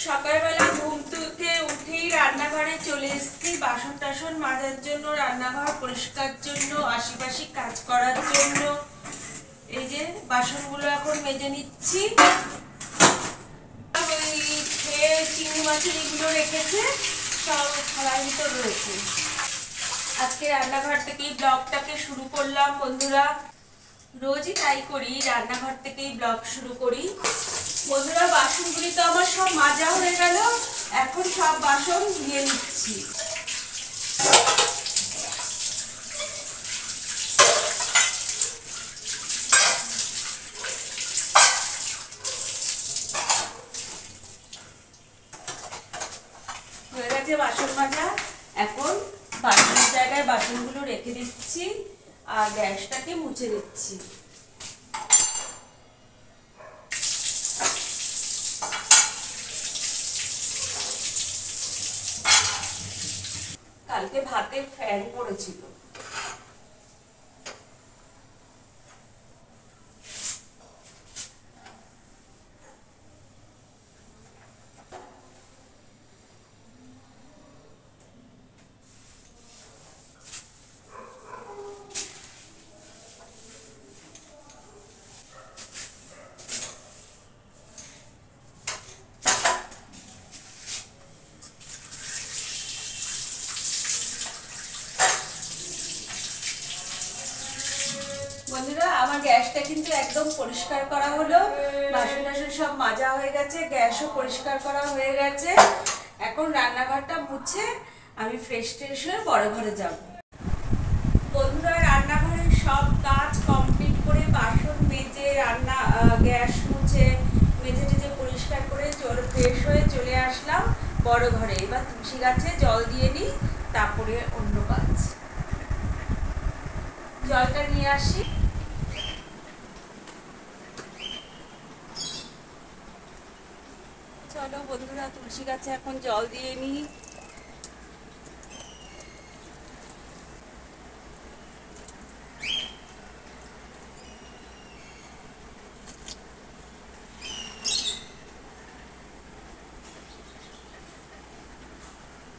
সকালবেলা ঘুম থেকে উঠেই রান্নাঘরে চলে এসেছি বাসন টাসন মাজার জন্য, রান্নাঘর পরিষ্কার জন্য, আশিপাশি কাজ করার জন্য। এই যে বাসনগুলো এখন মেজে নিচ্ছি। ওই চিংড়ি মাছের এগুলো রেখেছে সব থালার ভিতর রয়েছে। আজকে রান্নাঘর থেকেই ব্লগটাকে শুরু করলাম বন্ধুরা। রোজই তাই করি, রান্নাঘর থেকেই ব্লগ শুরু করি বন্ধুরা। বাসনগুলি তো আমার সব মাজা হয়ে গেল, এখন সব বাসন ধুয়ে নিচ্ছি। হয়ে গেছে বাসন মাজা, এখন বাসনের জায়গায় বাসনগুলো রেখে দিচ্ছি আর গ্যাসটাকে মুছে দিচ্ছি। কালকে ভাতে ফ্যান পড়েছিল। বন্ধুরা আমার গ্যাসটা কিন্তু একদম পরিষ্কার করা হলো, বাসন টাসন সব মাজা হয়ে গেছে, গ্যাসও পরিষ্কার করা হয়ে গেছে। এখন রান্নাঘরটা মুছে আমি ফ্রেশ ট্রেশ হয়ে বড় ঘরে যাব। বন্ধুরা রান্নাঘরের সব কাজ কমপ্লিট করে বাসন মেজে গ্যাস মুছে মেজে টেজে পরিষ্কার করে ফ্রেশ হয়ে চলে আসলাম বড় ঘরে। এবার তুলসী গাছে জল দিয়ে নিই, তারপরে অন্য কাজ। জলটা নিয়ে আসি। চলো বন্ধুরা তুলসী গাছে এখন জল দিয়ে নিই।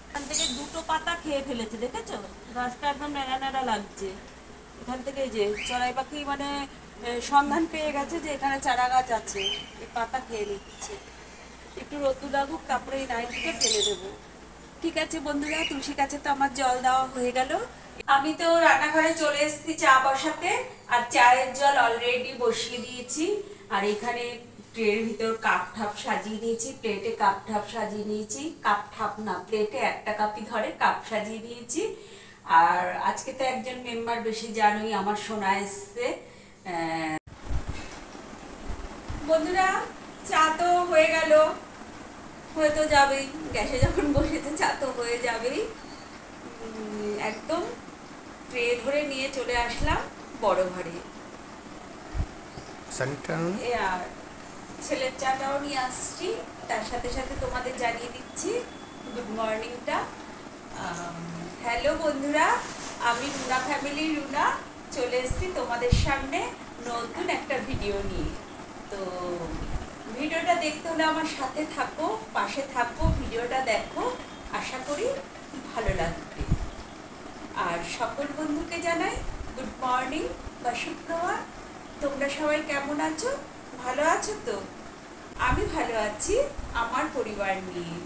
এখান থেকে দুটো পাতা খেয়ে ফেলেছে, দেখেছো? গাছটা একদম নেড়া নেড়া লাগছে। এখান থেকে এই যে চড়াই পাখি মানে সন্ধান পেয়ে গেছে যে এখানে চারা গাছ আছে, এই পাতা খেয়ে নিচ্ছে। একটু রোদ্দুর লাগুক, তারপরে এই নাইটিটা ফেলে দেবো। ঠিক আছে বন্ধুরা, তুলসী গাছে তো আমার জল দেওয়া হয়ে গেল। আমি তো রান্নাঘরে চলে এসেছি চা বসাতে, আর চায়ের জল অলরেডি বসিয়ে দিয়েছি। আর এখানে ট্রের ভিতর কাপ ঠাপ সাজিয়ে নিয়েছি, প্লেটে কাপ ঠাপ সাজিয়ে নিয়েছি। কাপ ঠাপ না, প্লেটে একটা কাপই ধরে, কাপ সাজিয়ে দিয়েছি। আর আজকে তো একজন মেম্বার বেশি জানোই, আমার সোনা এসছে। বন্ধুরা চা তো হয়ে গেল, হয়ে তো যাবেই, গ্যাসে যখন বসেছে চা তো হয়ে যাবেই। একদম ট্রে ধরে নিয়ে চলে আসলাম বড় ঘরে। আর ছেলের চাটাও নিয়ে আসছি, তার সাথে সাথে তোমাদের জানিয়ে দিচ্ছি গুড মর্নিংটা। হ্যালো বন্ধুরা, আমি রুনা ফ্যামিলি রুনা চলে এসেছি তোমাদের সামনে নতুন একটা ভিডিও নিয়ে। তো ভিডিওটা দেখতে হলে আমার সাথে থাকো, পাশে থাকো, ভিডিওটা দেখো, আশা করি ভালো লাগবে। আর সকল বন্ধুকে জানাই গুড মর্নিং বা সুপ্রভাত। তোমরা সবাই কেমন আছো? ভালো আছো তো? আমি ভালো আছি আমার পরিবার নিয়ে।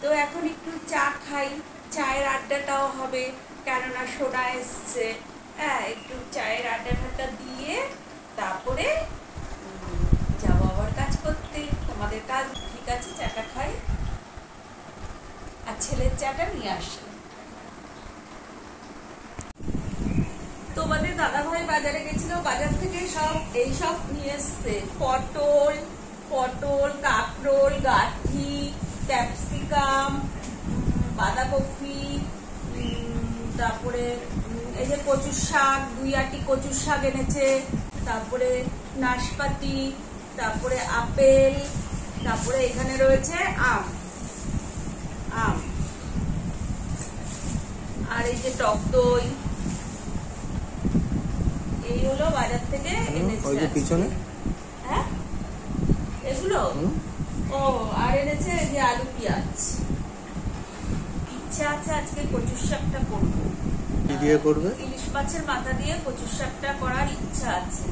তো এখন একটু চা খাই, চায়ের আড্ডাটাও হবে, কেননা সোনা এসছে। হ্যাঁ, একটু চায়ের আড্ডাটা দিয়ে তারপরে যাবো আবার কাজ করতে। তোমাদের কাজ ঠিক আছে, চাটা খাই আর ছেলের চাটা নিয়ে আসি। তোমাদের দাদা ভাই বাজারে গেছিল, বাজার থেকে এইসব নিয়ে এসছে। পটল, কাঁকরোল, গাঠি, ক্যাপসিকাম, বাঁধাকপি, তারপরে এই যে কচুর শাক, 2 আটি কচুর শাক এনেছে, তারপরে নাশপাতি, তারপরে আপেল, তারপরে এখানে রয়েছে আম, আর এই যে টক দই। এই হলো বাজার থেকে এনেছে। পিছনে হ্যাঁ এগুলো ও আর এনেছে যে আলু পেঁয়াজ। ইচ্ছা আছে আজকে কচুর শাকটা করবো। কি দিয়ে করবে? ইলিশ মাছের মাথা দিয়ে কচুর শাকটা করার ইচ্ছা আছে।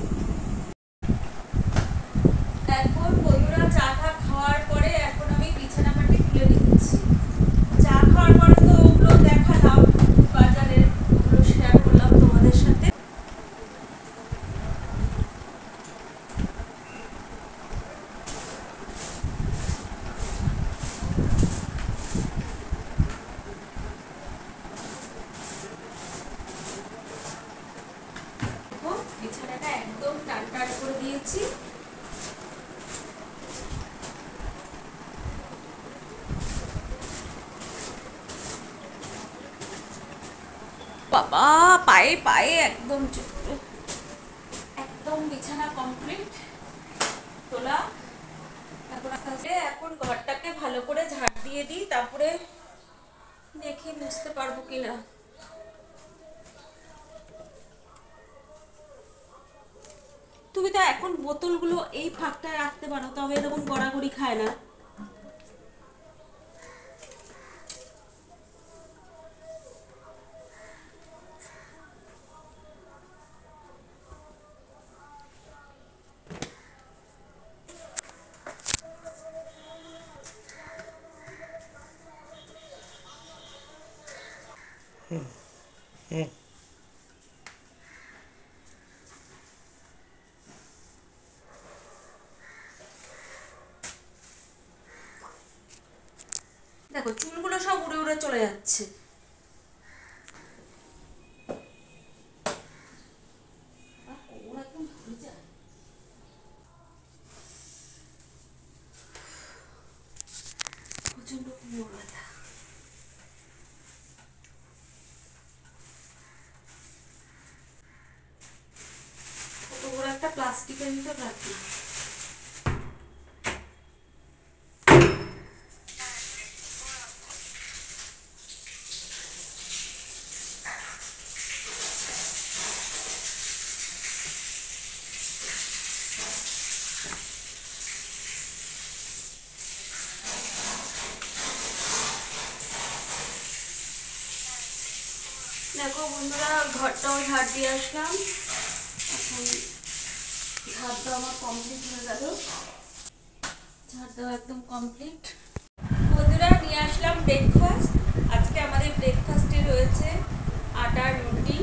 এখন বন্ধুরা চা খাওয়ার পরে এখন আমি বিছানা পাটি তুলে নিচ্ছি। চা খাওয়ার পরে তো ওগুলো দেখালাম, বাজারের ওগুলো শেয়ার করলাম তোমাদের সাথে। বিছানাটা একদম টান টান করে দিয়েছি। বাবা পায়ে পায়ে একদম একদম বিছানা কমপ্লিট তোলা। এখন ঘরটাকে ভালো করে ঝাড় দিয়ে দিই, তারপরে দেখি মুছতে পারবো কিনা। তুমি তো এখন বোতলগুলো এই ফাঁকটায় রাখতে পারো, তবে এরকম গড়াগড়ি খায় না। দেখো চুলগুলো সব উড়ে উড়ে চলে যাচ্ছে। প্রচন্ড কোমর ব্যথা। কত বড় একটা প্লাস্টিকের ভিতর রাখি। দেখো বন্ধুরা ঘরটাও ঝাড় দিয়ে আসলাম। এখন ঝাড় দেওয়া আমার কমপ্লিট হয়ে গেল। ঝাড় দেওয়া একদম কমপ্লিট। বন্ধুরা নিয়ে আসলাম ব্রেকফাস্ট। আজকে আমাদের ব্রেকফাস্টে রয়েছে আটার রুটি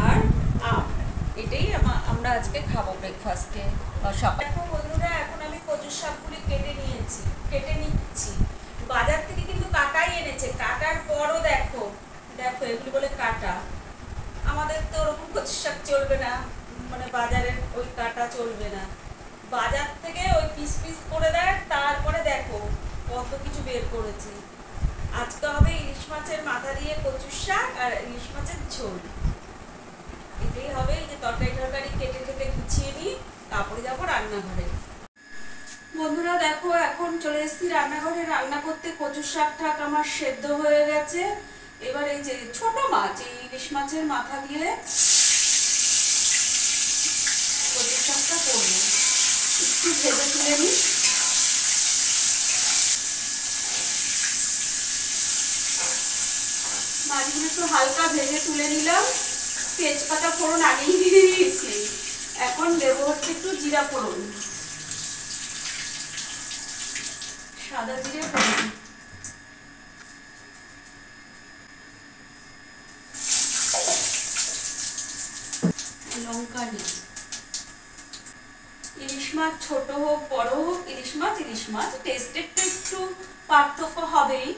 আর আম। এটাই আমরা আজকে খাবো ব্রেকফাস্টে সকালে। দেখো বন্ধুরা এখন আমি কচুর শাকগুলি কেটে নিচ্ছি। বাজার থেকে কিন্তু কাটাই এনেছে, কাটার পরও দেখো দেখো এগুলি বলে কাটা। আমাদের তো ওরকম কচুর শাক চলবে না, মানে বাজারের ওই কাটা চলবে না। বাজার থেকে ওই পিস পিস করে দেয়, তারপরে দেখো কত কিছু বের করেছে। আজকে হবে ইলিশ মাছের মাথা দিয়ে কচুর শাক আর ইলিশ মাছের ঝোল। এটাই হবে। এই যে তরকারি কেটে কেটে গুছিয়ে নিই, তারপরে যাবো রান্নাঘরে। বন্ধুরা দেখো এখন চলে এসেছি রান্নাঘরে রান্না করতে। কচুর শাক ঠাক আমার সেদ্ধ হয়ে গেছে। এবার এই যে ছোট মাছ, এই ইলিশ মাছের মাথা দিয়ে কচুর শাকটা করবো। একটু ভেজে তুলে নিই। মাছগুলো একটু হালকা ভেজে তুলে নিলাম। তেজপাতা ফোড়ন আগেই দিয়ে দিয়েছি। এখন দেবো হচ্ছে একটু জিরা ফোড়ন, সাদা জিরে ফোড়ন। লঙ্কা নিই। ইলিশ মাছ ছোট হোক বড় হোক, ইলিশ মাছ টেস্টের তো একটু পার্থক্য হবেই,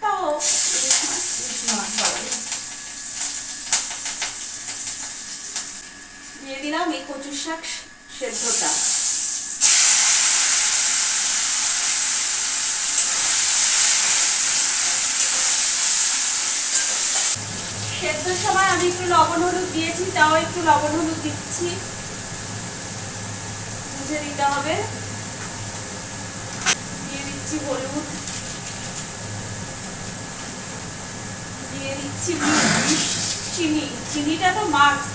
তাও ইলিশ মাছ বাড়াবে। দিয়ে দিলাম এই কচুর শাক সেদ্ধটা। সেদ্ধর সময় আমি একটু লবণ হলুদ দিয়েছি, তাও একটু লবণ হলুদ দিচ্ছি, বুঝে দিতে হবে। দিয়ে দিচ্ছি হলুদ, দিয়ে দিচ্ছি চিনি। চিনিটা তো মাস্ট,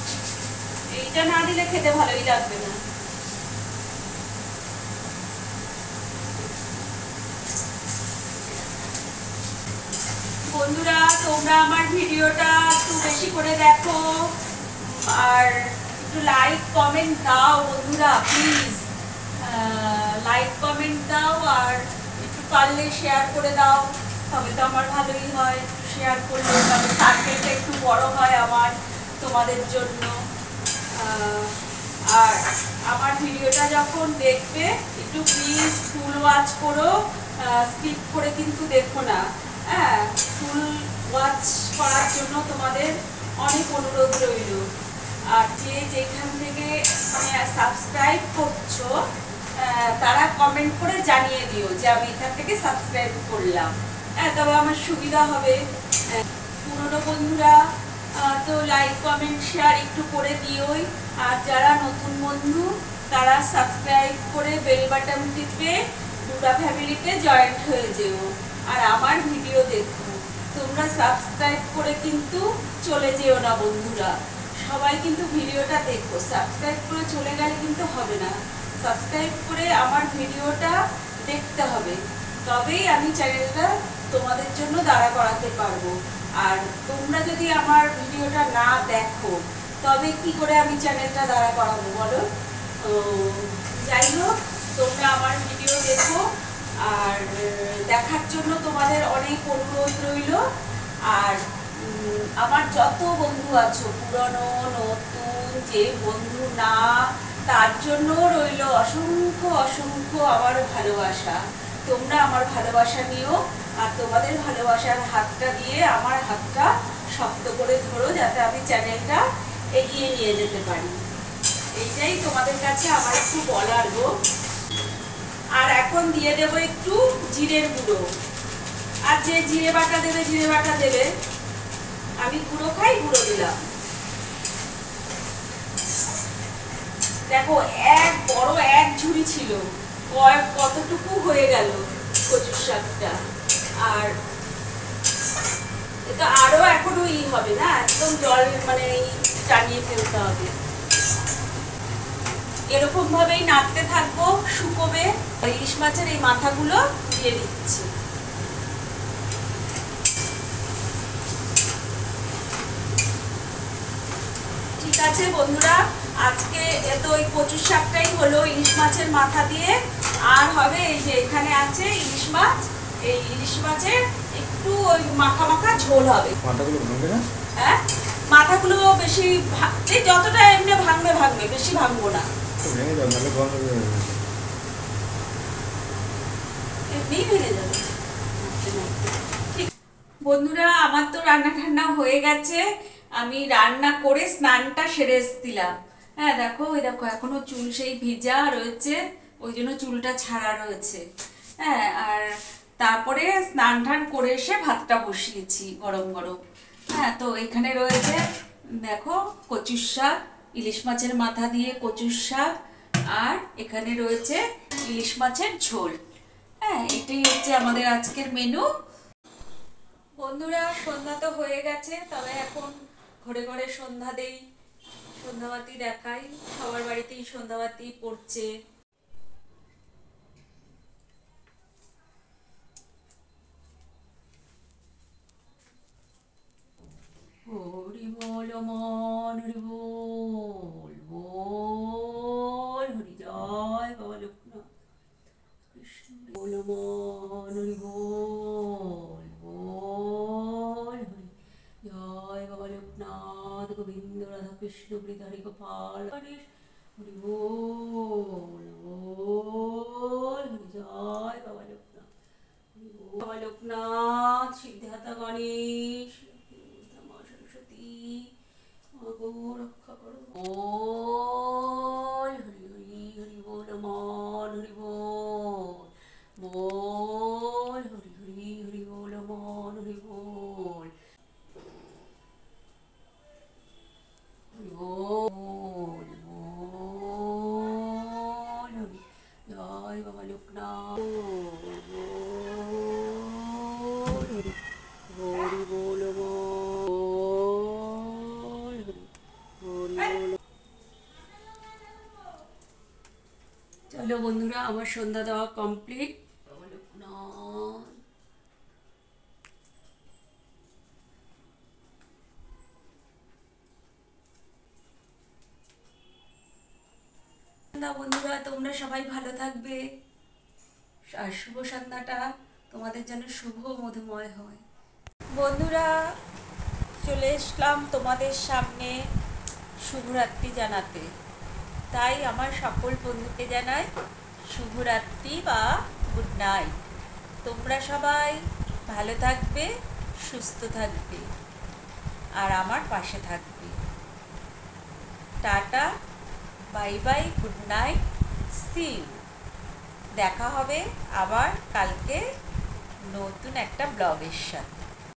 এইটা না দিলে খেতে ভালোই লাগবে না। বন্ধুরা তোমরা আমার ভিডিওটা একটু বেশি করে দেখো আর একটু লাইক কমেন্ট দাও বন্ধুরা, প্লিজ লাইক কমেন্ট দাও আর একটু পারলে শেয়ার করে দাও, তবে তো আমার ভালোই হয়। শেয়ার করলে তবে সার্কেলটা একটু বড় হয় আমার তোমাদের জন্য। আর আমার ভিডিওটা যখন দেখবে একটু প্লিজ ফুল ওয়াচ করো, স্কিপ করে কিন্তু দেখো না। হ্যাঁ, ফুল ওয়াচ করার জন্য তোমাদের অনেক অনুরোধ রইল। আর যে যেখান থেকে মানে সাবস্ক্রাইব করছো তারা কমেন্ট করে জানিয়ে দিও যে আমি এখান থেকে সাবস্ক্রাইব করলাম। হ্যাঁ, তবে আমার সুবিধা হবে। পুরনো বন্ধুরা তো লাইক কমেন্ট শেয়ার একটু করে দিওই। আর যারা নতুন বন্ধু তারা সাবস্ক্রাইব করে বেল বাটন টিপে দুরা ফ্যামিলিতে জয়েন্ট হয়ে যেও আর আমার ভিডিও দেখো। তোমরা সাবস্ক্রাইব করে কিন্তু চলে যেও না বন্ধুরা, সবাই কিন্তু ভিডিওটা দেখো। সাবস্ক্রাইব করে চলে গেলে কিন্তু হবে না, সাবস্ক্রাইব করে আমার ভিডিওটা দেখতে হবে, তবেই আমি চ্যানেলটা তোমাদের জন্য দাঁড়া করাতে পারবো। আর তোমরা যদি আমার ভিডিওটা না দেখো তবে কি করে আমি চ্যানেলটা দাঁড়া করাবো বলো? যাই হোক, তোমরা আমার ভিডিও দেখো আর দেখার জন্য তোমাদের অনেক অনুরোধ রইল। আর আমার যত বন্ধু আছো পুরনো নতুন, যে বন্ধু না তার জন্য রইল অসংখ্য অসংখ্য আমার ভালোবাসা। তোমরা আমার ভালোবাসা নিও আর তোমাদের ভালোবাসার হাতটা দিয়ে আমার হাতটা শক্ত করে ধরো, যাতে আমি চ্যানেলটা এগিয়ে নিয়ে যেতে পারি। এইটাই তোমাদের কাছে আমার একটু বলার গো। আর এখন দিয়ে দেবো একটু জিরের গুঁড়ো। আর যে জিরে বাটা দেবে জিরে বাটা দেবে, আমি গুঁড়ো খাই, গুঁড়ো দিলাম। দেখো বড় এক ঝুড়ি ছিল, কতটুকু হয়ে গেল কচুর শাকটা। আর এটা আরো এখনো হবে না, একদম জল মানে টানিয়ে ফেলতে হবে। এরকম ভাবেই নাড়তে থাকবো, শুকোবে। ইলিশ মাছের এই মাথাগুলো দিয়ে দিচ্ছি। ঠিক আছে বন্ধুরা, আজকে তো ওই কচুর শাকটাই হলো ইলিশ মাছের মাথা দিয়ে। আর হবে এই যে এখানে আছে ইলিশ মাছ, এই ইলিশ মাছের একটু ওই মাখা মাখা ঝোল হবে। মাথাগুলো ভাঙবে না? হ্যাঁ, মাথাগুলো বেশি যতটা এমনি ভাঙবে ভাঙবে, বেশি ভাঙবো না। ভেঙে যাবে, নাহলে গন্ধ বের হবে। এমনিই ভেঙে যাবে। ঠিক বন্ধুরা, আমার তো রান্না ঠান্না হয়ে গেছে। আমি রান্না করে স্নানটা সেরে এসেছিলাম। হ্যাঁ দেখো, ওই দেখো এখনো চুল সেই ভিজা রয়েছে, ওই জন্য চুলটা ছাড়া রয়েছে। হ্যাঁ, আর তারপরে স্নান টান করে এসে ভাতটা বসিয়েছি গরম গরম। হ্যাঁ, তো এখানে রয়েছে দেখো কচুর শাক, ইলিশ মাছের মাথা দিয়ে কচুর শাক, আর এখানে রয়েছে ইলিশ মাছের ঝোল। হ্যাঁ, এটাই হচ্ছে আমাদের আজকের মেনু। বন্ধুরা, সন্ধ্যা তো হয়ে গেছে, তবে এখন ঘরে ঘরে সন্ধ্যা দেই, সন্ধ্যাবাতি দেখাই। সবার বাড়িতেই সন্ধ্যাবাতি পড়ছে। হরি বল মন, হরি বল বল, হরি জয় বাবা লোকনাথ কৃষ্ণ বল মন, হরি বল বল, হরি জয় বাবা লোকনাথ গোবিন্দ রাধা কৃষ্ণ হরি গোপাল গণেশ, হরি বল বল, হরি জয় বাবা লোকনাথ, হরি বল বাবা লোকনাথ, সিদ্ধার্থ গণেশ, সরস্বতী মাগো রক্ষা করো। বল হরি হরি, হরি বল মন, হরি বল বল, হরি হরি, হরি বল মন, হরি বল হরি বল বল, হরি জয় বাবা লোকনাথ, হরি হরি বল বল, হরি। চলো বন্ধুরা, আমার সন্ধ্যা দেওয়া কমপ্লিট। সন্ধ্যা বন্ধুরা, তোমরা সবাই ভালো থাকবে। আর শুভ সন্ধ্যাটা তোমাদের যেন শুভ মধুময় হয়। বন্ধুরা, চলে আসলাম তোমাদের সামনে শুভরাত্রি জানাতে। তাই আমার সকল বন্ধুকে জানাই শুভরাত্রি বা গুড নাইট। তোমরা সবাই ভালো থাকবে, সুস্থ থাকবে আর আমার পাশে থাকবে। Tata, bye bye, good night, see you. দেখা হবে আবার কালকে নতুন একটা ব্লগের সাথে।